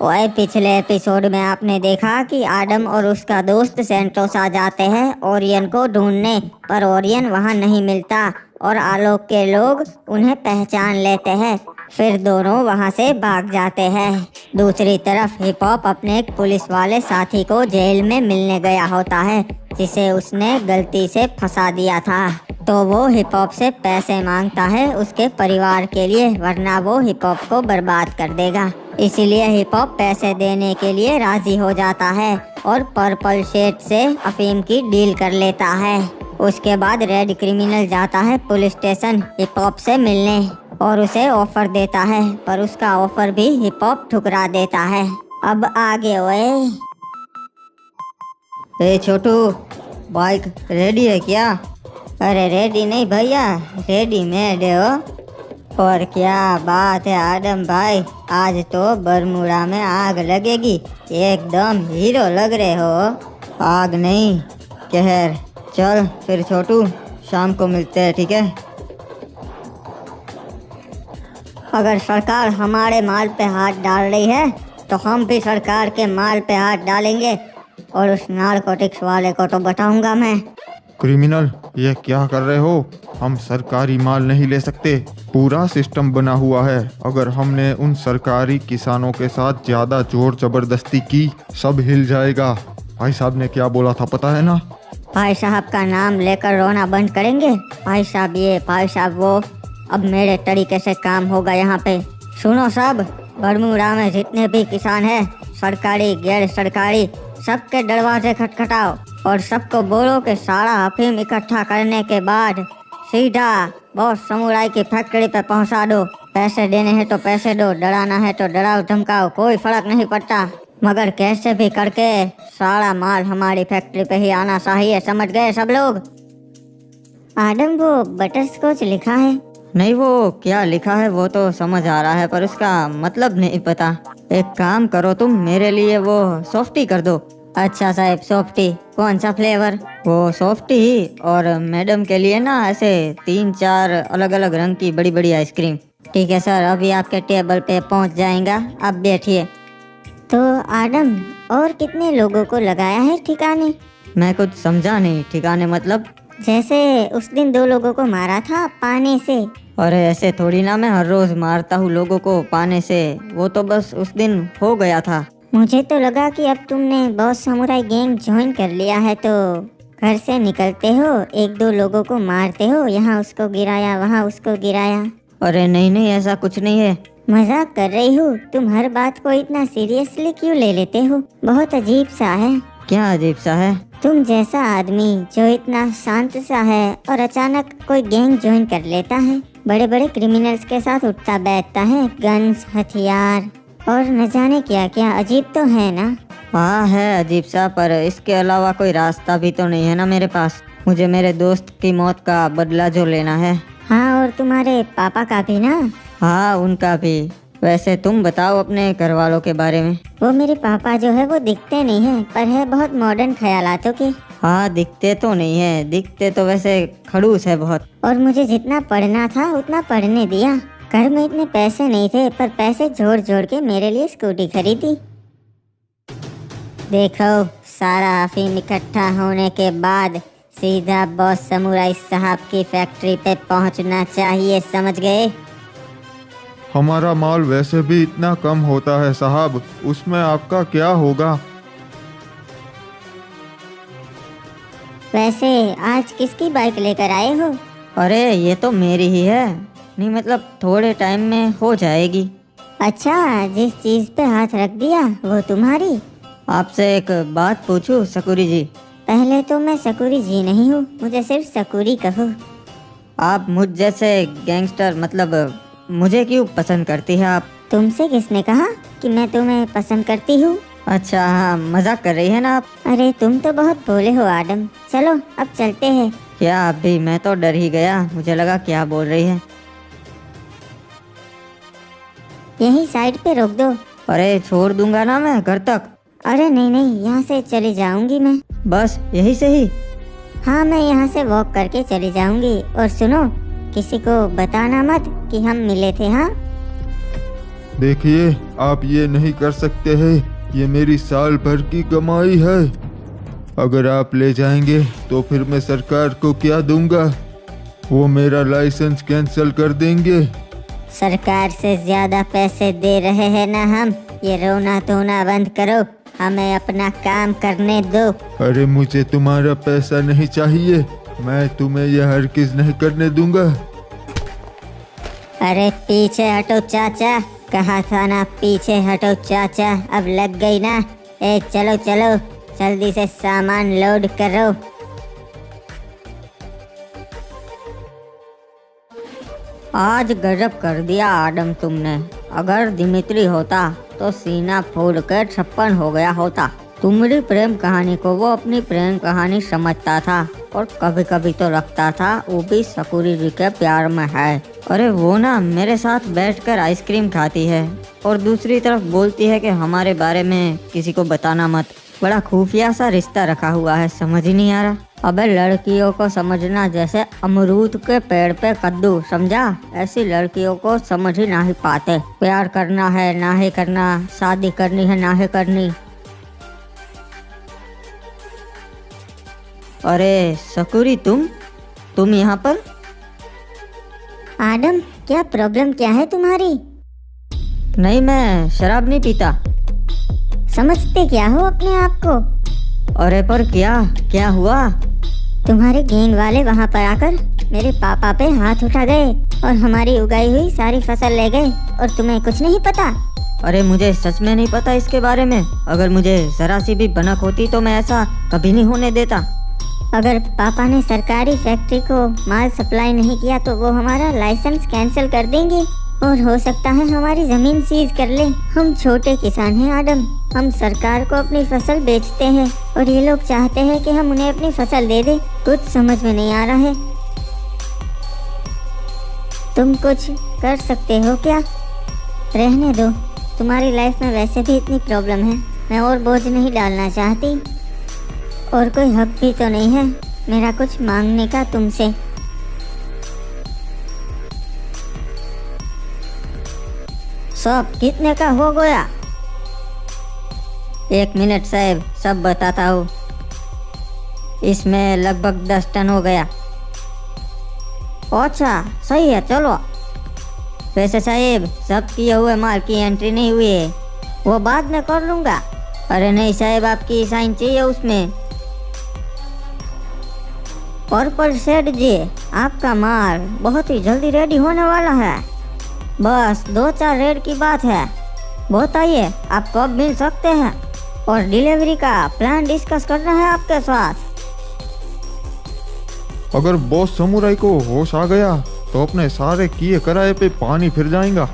ओए, पिछले एपिसोड में आपने देखा कि आडम और उसका दोस्त सेंटोस आ जाते हैं ओरियन को ढूंढने, पर ओरियन वहां नहीं मिलता और आलोक के लोग उन्हें पहचान लेते हैं। फिर दोनों वहां से भाग जाते हैं। दूसरी तरफ हिप हॉप अपने एक पुलिस वाले साथी को जेल में मिलने गया होता है, जिसे उसने गलती से फंसा दिया था। तो वो हिप हॉप से पैसे मांगता है उसके परिवार के लिए, वरना वो हिप हॉप को बर्बाद कर देगा। इसीलिए हिप हॉप पैसे देने के लिए राजी हो जाता है और पर्पल शेड से अफीम की डील कर लेता है। उसके बाद रेड क्रिमिनल जाता है पुलिस स्टेशन हिप हॉप से मिलने और उसे ऑफर देता है, पर उसका ऑफर भी हिप हॉप ठुकरा देता है। अब आगे ओए। ए छोटू, बाइक रेडी है क्या? अरे रेडी नहीं भैया, रेडीमेड है हो। और क्या बात है आडम भाई, आज तो बरमूडा में आग लगेगी, एकदम हीरो लग रहे हो। आग नहीं, कहर। चल फिर छोटू, शाम को मिलते हैं, ठीक है? अगर सरकार हमारे माल पे हाथ डाल रही है तो हम भी सरकार के माल पे हाथ डालेंगे, और उस नारकोटिक्स वाले को तो बताऊंगा मैं। क्रिमिनल, ये क्या कर रहे हो? हम सरकारी माल नहीं ले सकते, पूरा सिस्टम बना हुआ है। अगर हमने उन सरकारी किसानों के साथ ज़्यादा जोर जबरदस्ती की, सब हिल जाएगा। भाई साहब ने क्या बोला था पता है ना? भाई साहब का नाम लेकर रोना बंद करेंगे। भाई साहब ये, भाई साहब वो। अब मेरे तरीके से काम होगा यहाँ पे। सुनो सब, बरमूडा में जितने भी किसान हैं, सरकारी गैर सरकारी, सबके दरवाजे खटखटाओ और सबको बोलो कि सारा अफीम इकट्ठा करने के बाद सीधा बॉस समुराई की फैक्ट्री पे पहुंचा दो। पैसे देने हैं तो पैसे दो, डराना है तो डराओ धमकाओ, कोई फर्क नहीं पड़ता, मगर कैसे भी करके सारा माल हमारी फैक्ट्री पे ही आना चाहिए। समझ गए सब लोग? आडम, वो बटरस्कॉच लिखा है। नहीं, वो क्या लिखा है वो तो समझ आ रहा है, पर उसका मतलब नहीं पता। एक काम करो तुम, मेरे लिए वो सॉफ्टी कर दो। अच्छा साहब, सॉफ्टी कौन सा फ्लेवर? वो सॉफ्टी ही, और मैडम के लिए ना ऐसे 3-4 अलग अलग रंग की बड़ी बड़ी आइसक्रीम। ठीक है सर, अभी आपके टेबल पे पहुंच जाएगा, आप बैठिए। तो आडम, और कितने लोगों को लगाया है ठिकाने? मैं कुछ समझा नहीं, ठिकाने मतलब? जैसे उस दिन 2 लोगों को मारा था पाने से। अरे ऐसे थोड़ी ना, मैं हर रोज मारता हूँ लोगों को पाने से, वो तो बस उस दिन हो गया था। मुझे तो लगा कि अब तुमने बॉस समुराई गैंग ज्वाइन कर लिया है तो घर से निकलते हो, 1-2 लोगों को मारते हो, यहाँ उसको गिराया वहाँ उसको गिराया। अरे नहीं नहीं, ऐसा कुछ नहीं है। मजाक कर रही हूँ। तुम हर बात को इतना सीरियसली क्यों ले लेते हो? बहुत अजीब सा है। क्या अजीब सा है? तुम जैसा आदमी जो इतना शांत सा है और अचानक कोई गैंग ज्वाइन कर लेता है, बड़े बड़े क्रिमिनल्स के साथ उठता बैठता है, गन्स, हथियार और न जाने क्या क्या। अजीब तो है ना? हाँ है अजीब सा, पर इसके अलावा कोई रास्ता भी तो नहीं है ना मेरे पास। मुझे मेरे दोस्त की मौत का बदला जो लेना है। हाँ, और तुम्हारे पापा का भी ना? हाँ, उनका भी। वैसे तुम बताओ अपने घर वालों के बारे में। वो मेरे पापा जो है वो दिखते नहीं है, पर है बहुत मॉडर्न ख्यालातों के। हाँ, दिखते तो नहीं है, दिखते तो वैसे खड़ूस है बहुत। और मुझे जितना पढ़ना था उतना पढ़ने दिया। घर में इतने पैसे नहीं थे, पर पैसे जोड़ जोड़ के मेरे लिए स्कूटी खरीदी। देखो, सारा अफीम इकट्ठा होने के बाद सीधा बॉस समुराई साहब की फैक्ट्री पे पहुंचना चाहिए, समझ गए? हमारा माल वैसे भी इतना कम होता है साहब, उसमें आपका क्या होगा? वैसे आज किसकी बाइक लेकर आए हो? अरे ये तो मेरी ही है। नहीं मतलब थोड़े टाइम में हो जाएगी। अच्छा, जिस चीज पे हाथ रख दिया वो तुम्हारी? आपसे एक बात पूछूं सकुरी जी? पहले तो मैं सकुरी जी नहीं हूँ, मुझे सिर्फ सकुरी कहो। आप मुझ जैसे गैंगस्टर, मतलब मुझे क्यों पसंद करती है आप? तुमसे किसने कहा कि मैं तुम्हें पसंद करती हूँ? अच्छा हाँ, मजाक कर रही है ना आप? अरे तुम तो बहुत भोले हो आडम। चलो अब चलते हैं। क्या आप भी? मैं तो डर ही गया, मुझे लगा क्या बोल रही है। यही साइड पे रोक दो। अरे छोड़ दूंगा ना मैं घर तक। अरे नहीं नहीं, यहाँ से चली जाऊंगी मैं। बस यही से ही? हाँ, मैं यहाँ से वॉक करके चली जाऊंगी। और सुनो, किसी को बताना मत कि हम मिले थे। हाँ, देखिए, आप ये नहीं कर सकते हैं। ये मेरी साल भर की कमाई है। अगर आप ले जाएंगे तो फिर मैं सरकार को क्या दूंगा? वो मेरा लाइसेंस कैंसिल कर देंगे। सरकार से ज्यादा पैसे दे रहे हैं ना हम। ये रोना धोना बंद करो, हमें अपना काम करने दो। अरे मुझे तुम्हारा पैसा नहीं चाहिए। मैं तुम्हें यह हरगिज नहीं करने दूंगा। अरे पीछे हटो चाचा, कहा था ना पीछे हटो चाचा। अब लग गई ना। चलो चलो, जल्दी से सामान लोड करो। आज गजब कर दिया आदम तुमने। अगर दिमित्री होता तो सीना फोड़ कर 56 हो गया होता। तुम्हारी प्रेम कहानी को वो अपनी प्रेम कहानी समझता था और कभी कभी तो लगता था वो भी सकूरी जी के प्यार में है। अरे वो ना मेरे साथ बैठकर आइसक्रीम खाती है और दूसरी तरफ बोलती है कि हमारे बारे में किसी को बताना मत। बड़ा खुफिया सा रिश्ता रखा हुआ है, समझ ही नहीं आ रहा। अबे लड़कियों को समझना जैसे अमरूद के पेड़ पे कद्दू, समझा? ऐसी लड़कियों को समझ ही नहीं पाते। प्यार करना है ना ही करना, शादी करनी है ना ही करनी। अरे सकूरी, तुम यहाँ पर? आदम, क्या प्रॉब्लम क्या है तुम्हारी? नहीं, मैं शराब नहीं पीता। समझते क्या हो अपने आप को? अरे पर क्या हुआ? तुम्हारे गैंग वाले वहाँ पर आकर मेरे पापा पे हाथ उठा गए और हमारी उगाई हुई सारी फसल ले गए और तुम्हें कुछ नहीं पता? अरे मुझे सच में नहीं पता इसके बारे में। अगर मुझे जरा सी भी भनक होती तो मैं ऐसा कभी नहीं होने देता। अगर पापा ने सरकारी फैक्ट्री को माल सप्लाई नहीं किया तो वो हमारा लाइसेंस कैंसिल कर देंगे और हो सकता है हमारी जमीन सीज कर ले। हम छोटे किसान हैं आदम, हम सरकार को अपनी फसल बेचते हैं और ये लोग चाहते हैं कि हम उन्हें अपनी फसल दे दें। कुछ समझ में नहीं आ रहा है। तुम कुछ कर सकते हो क्या? रहने दो, तुम्हारी लाइफ में वैसे भी इतनी प्रॉब्लम है। मैं और बोझ नहीं डालना चाहती और कोई हक भी तो नहीं है मेरा कुछ मांगने का तुमसे। सब कितने का हो गया? 1 मिनट साहब, सब बताता हूँ। इसमें लगभग 10 टन हो गया। अच्छा सही है, चलो। वैसे साहब, सब किए हुए माल की एंट्री नहीं हुई है, वो बाद में कर लूँगा। अरे नहीं साहब, आपकी साइन चाहिए उसमें। पर्पल सेठ जी, आपका माल बहुत ही जल्दी रेडी होने वाला है। बस 2-4 रेड की बात है। बताइए आप कब मिल सकते हैं और डिलीवरी का प्लान डिस्कस करना है आपके साथ। अगर बॉस समुराई को होश आ गया तो अपने सारे किए कराए पे पानी फिर जाएगा।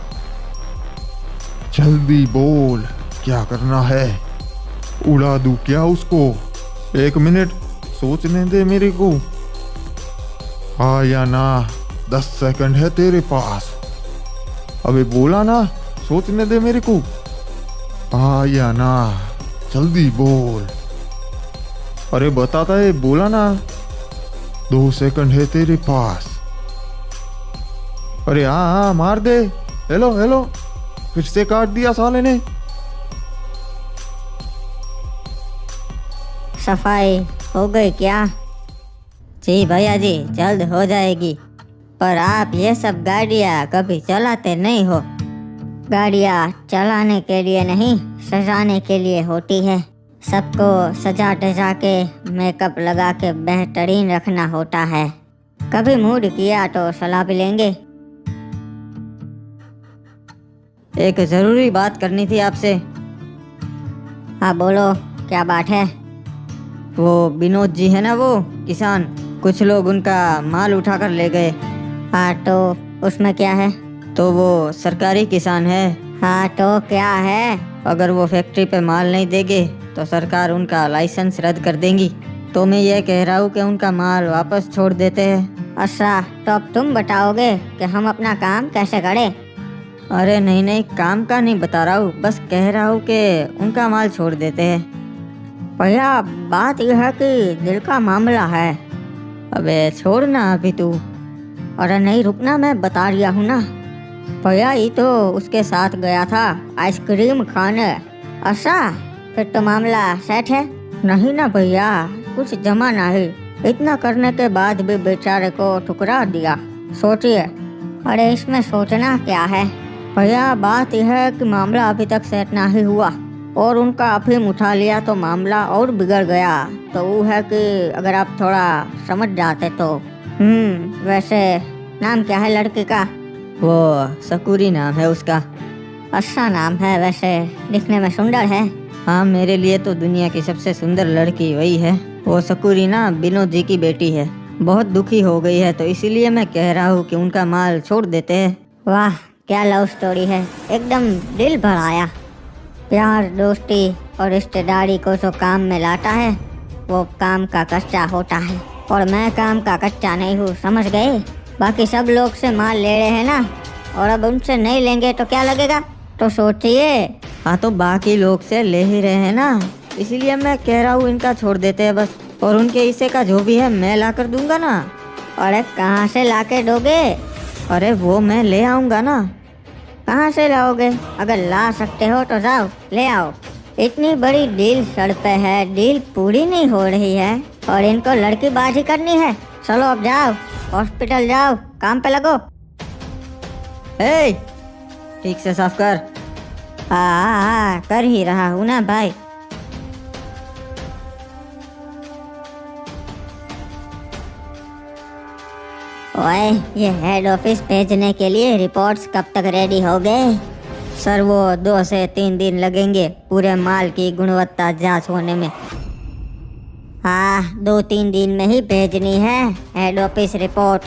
जल्दी बोल, क्या करना है? उड़ा दूं क्या उसको? 1 मिनट सोचने दे मेरे को। हाँ या ना, 10 सेकंड है तेरे पास। अबे बोला ना, सोचने दे मेरे को। हाँ या ना, जल्दी बोल। अरे बताता है, बोला ना। 2 सेकंड है तेरे पास। अरे हाँ, मार दे। हेलो हेलो, फिर से काट दिया साले ने। सफाई हो गई क्या? जी भैया जी, जल्द हो जाएगी। पर आप ये सब गाड़ियाँ कभी चलाते नहीं हो। गाड़ियाँ चलाने के लिए नहीं, सजाने के लिए होती है। सबको सजा धजा के मेकअप लगा के बेहतरीन रखना होता है। कभी मूड किया तो सलाह भी लेंगे। एक जरूरी बात करनी थी आपसे। हाँ बोलो, क्या बात है? वो विनोद जी है ना, वो किसान, कुछ लोग उनका माल उठाकर ले गए। हाँ तो उसमें क्या है? तो वो सरकारी किसान है। हाँ तो क्या है? अगर वो फैक्ट्री पे माल नहीं देंगे तो सरकार उनका लाइसेंस रद्द कर देंगी। तो मैं ये कह रहा हूँ कि उनका माल वापस छोड़ देते हैं। अच्छा, तो अब तुम बताओगे कि हम अपना काम कैसे करें? अरे नहीं नहीं, काम का नहीं बता रहा हूँ, बस कह रहा हूँ कि उनका माल छोड़ देते हैं। भैया बात यह है कि दिल का मामला है। अबे छोड़ना अभी तू। अरे नहीं रुकना, मैं बता रहा हूँ ना। भैया ये तो उसके साथ गया था आइसक्रीम खाने। अच्छा, फिर तो मामला सेट है। नहीं ना भैया, कुछ जमा नहीं। इतना करने के बाद भी बेचारे को ठुकरा दिया। सोचिए। अरे इसमें सोचना क्या है? भैया बात यह है कि मामला अभी तक सेट नहीं हुआ और उनका अफीम उठा लिया तो मामला और बिगड़ गया। तो वो है कि अगर आप थोड़ा समझ जाते तो। वैसे नाम क्या है लड़की का? वो सकूरी नाम है उसका। अच्छा नाम है, वैसे दिखने में सुंदर है। हाँ, मेरे लिए तो दुनिया की सबसे सुंदर लड़की वही है। वो सकूरी ना विनोद जी की बेटी है। बहुत दुखी हो गई है तो इसीलिए मैं कह रहा हूँ कि उनका माल छोड़ देते हैं। वाह, क्या लव स्टोरी है, एकदम दिल भर आया। प्यार, दोस्ती और रिश्तेदारी को जो काम में लाता है वो काम का कच्चा होता है, और मैं काम का कच्चा नहीं हूँ, समझ गए? बाकी सब लोग से माल ले रहे हैं ना, और अब उनसे नहीं लेंगे तो क्या लगेगा? तो सोचिए। हाँ, तो बाकी लोग से ले ही रहे हैं ना, इसीलिए मैं कह रहा हूँ इनका छोड़ देते हैं बस। और उनके हिस्से का जो भी है मैं ला कर दूंगा ना। अरे कहाँ से ला के दोगे? अरे वो मैं ले आऊँगा ना। कहाँ से लाओगे? अगर ला सकते हो तो जाओ ले आओ। इतनी बड़ी डील सड़ पे है, डील पूरी नहीं हो रही है और इनको लड़की बाजी करनी है। चलो अब जाओ, हॉस्पिटल जाओ, काम पे लगो। ठीक से साफ कर। हाँ, कर ही रहा हूँ ना भाई। ओए, ये हेड ऑफिस भेजने के लिए रिपोर्ट्स कब तक रेडी हो गए? सर वो 2 से 3 दिन लगेंगे पूरे माल की गुणवत्ता जांच होने में। हाँ, 2-3 दिन में ही भेजनी है हेड ऑफिस रिपोर्ट।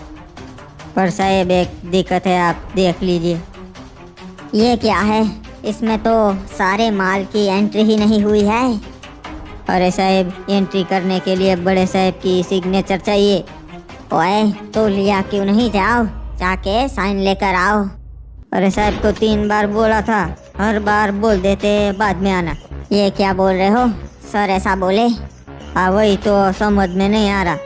पर साहब एक दिक्कत है, आप देख लीजिए। ये क्या है? इसमें तो सारे माल की एंट्री ही नहीं हुई है। अरे साहब, एंट्री करने के लिए बड़े साहब की सिग्नेचर चाहिए। ओए, तो लिया क्यों नहीं? जाओ, जाके साइन लेकर आओ। अरे साहब को 3 बार बोला था, हर बार बोल देते बाद में आना। ये क्या बोल रहे हो? सर ऐसा बोले? हाँ, वही तो समझ में नहीं आ रहा।